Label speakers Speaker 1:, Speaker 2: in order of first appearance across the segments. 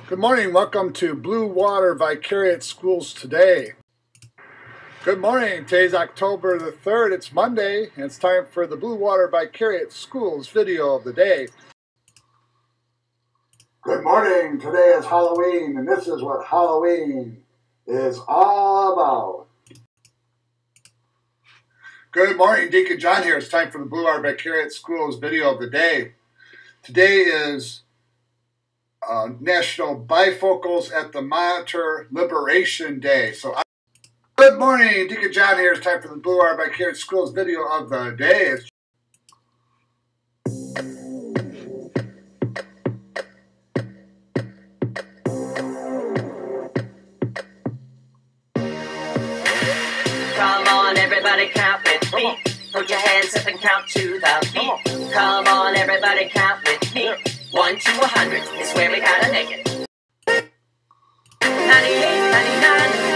Speaker 1: Good morning. Welcome to Blue Water Vicariate Schools Today. Good morning. Today's October the 3rd. It's Monday, and it's time for the Blue Water Vicariate Schools video of the day. Good morning. Today is Halloween, and this is what Halloween is all about. Good morning. Deacon John here. It's time for the Blue Water Vicariate Schools video of the day. Today is National Bifocals at the Monitor Liberation Day. Good morning, Deacon John here. It's time for the Blue Water Vicariate Schools video of the day.
Speaker 2: Come on, everybody, count with me. Put your hands up and count to the beat. Come on, everybody, count with me. 1 to 100 is where we gotta make it. 98, 99,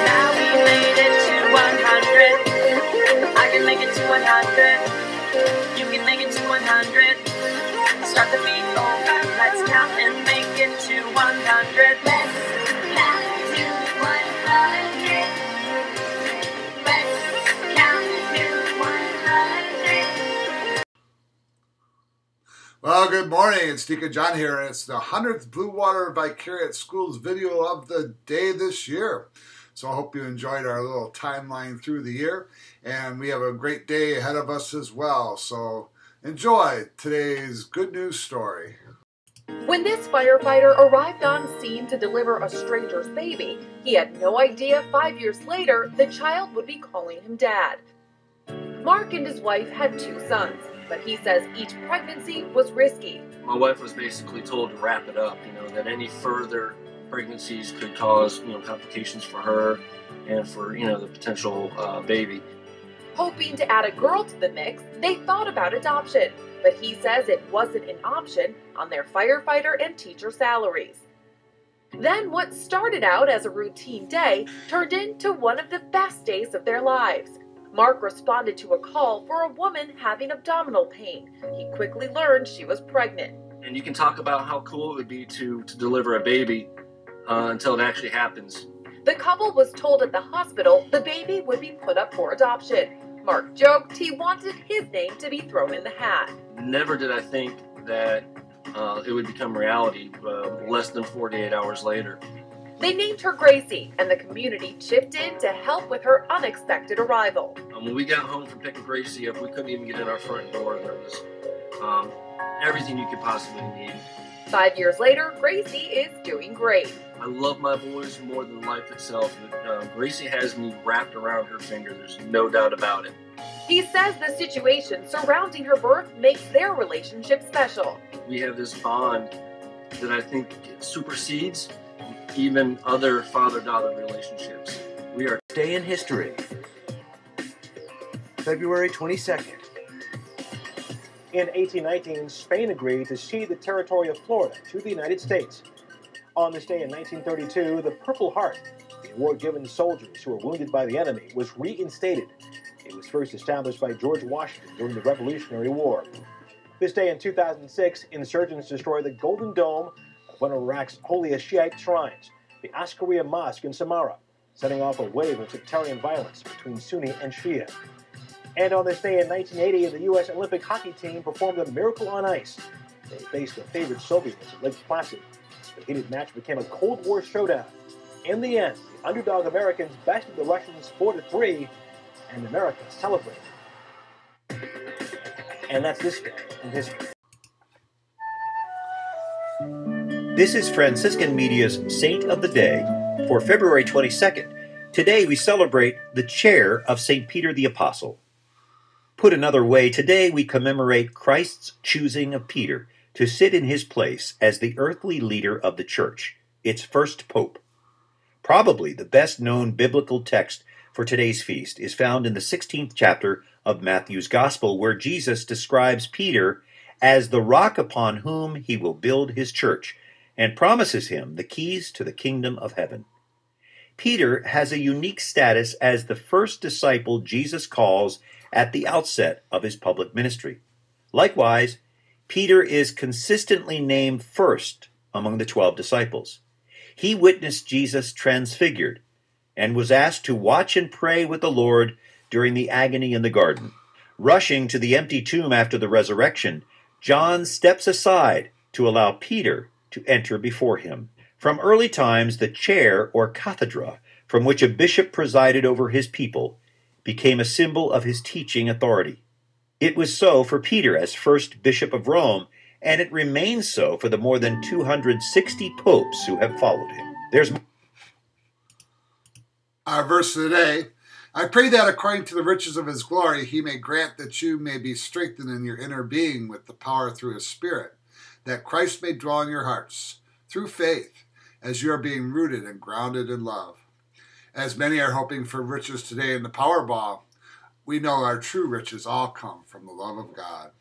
Speaker 2: now we made it to 100. I can make it to 100. You can make it to 100. Start the beat over. Let's count and make it to 100. Let's count to 100. Let's count to 100.
Speaker 1: Well, good morning. It's Deacon John here, and it's the 100th Blue Water Vicariate Schools video of the day this year. So I hope you enjoyed our little timeline through the year, and we have a great day ahead of us as well. So enjoy today's good news story.
Speaker 3: When this firefighter arrived on scene to deliver a stranger's baby, he had no idea 5 years later the child would be calling him Dad. Mark and his wife had 2 sons, but he says each pregnancy was risky.
Speaker 4: My wife was basically told to wrap it up, that any further pregnancies could cause, complications for her and for, the potential baby.
Speaker 3: Hoping to add a girl to the mix, they thought about adoption, but he says it wasn't an option on their firefighter and teacher salaries. Then what started out as a routine day turned into one of the best days of their lives. Mark responded to a call for a woman having abdominal pain. He quickly learned she was pregnant.
Speaker 4: And you can talk about how cool it would be to deliver a baby until it actually happens.
Speaker 3: The couple was told at the hospital the baby would be put up for adoption. Mark joked he wanted his name to be thrown in the hat.
Speaker 4: Never did I think that it would become reality less than 48 hours later.
Speaker 3: They named her Gracie, and the community chipped in to help with her unexpected arrival.
Speaker 4: When we got home from picking Gracie up, we couldn't even get in our front door. There was everything you could possibly need.
Speaker 3: 5 years later, Gracie is doing great.
Speaker 4: I love my boys more than life itself. Gracie has me wrapped around her finger. There's no doubt about it.
Speaker 3: He says the situation surrounding her birth makes their relationship special.
Speaker 4: We have this bond that I think supersedes even other father-daughter relationships. We are
Speaker 5: Day in history. February 22nd.
Speaker 6: In 1819, Spain agreed to cede the territory of Florida to the United States. On this day in 1932, the Purple Heart, the award given to soldiers who were wounded by the enemy, was reinstated. It was first established by George Washington during the Revolutionary War. This day in 2006, insurgents destroyed the Golden Dome of one of Iraq's holiest Shiite shrines, the Askaria Mosque in Samarra, setting off a wave of sectarian violence between Sunni and Shia. And on this day in 1980, the U.S. Olympic hockey team performed a miracle on ice. They faced the favored Soviets at Lake Placid. The heated match became a Cold War showdown. In the end, the underdog Americans bested the Russians 4-3, and America celebrated. And that's this day in history.
Speaker 5: This is Franciscan Media's Saint of the Day for February 22nd. Today we celebrate the chair of St. Peter the Apostle. Put another way, today we commemorate Christ's choosing of Peter to sit in his place as the earthly leader of the Church, its first pope. Probably the best-known biblical text for today's feast is found in the 16th chapter of Matthew's Gospel, where Jesus describes Peter as the rock upon whom he will build his church, and promises him the keys to the kingdom of heaven. Peter has a unique status as the first disciple Jesus calls at the outset of his public ministry. Likewise, Peter is consistently named first among the 12 disciples. he witnessed Jesus transfigured and was asked to watch and pray with the Lord during the agony in the garden. Rushing to the empty tomb after the resurrection, John steps aside to allow Peter to enter before him. From early times, the chair or cathedra, from which a bishop presided over his people, became a symbol of his teaching authority. It was so for Peter as first bishop of Rome, and it remains so for the more than 260 popes who have followed him. There's
Speaker 1: our verse of the day. I pray that according to the riches of his glory, he may grant that you may be strengthened in your inner being with the power through his Spirit, that Christ may dwell in your hearts through faith, as you are being rooted and grounded in love. As many are hoping for riches today in the Powerball, we know our true riches all come from the love of God.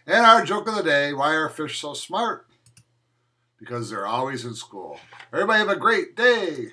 Speaker 1: And our joke of the day, why are fish so smart? Because they're always in school. Everybody have a great day.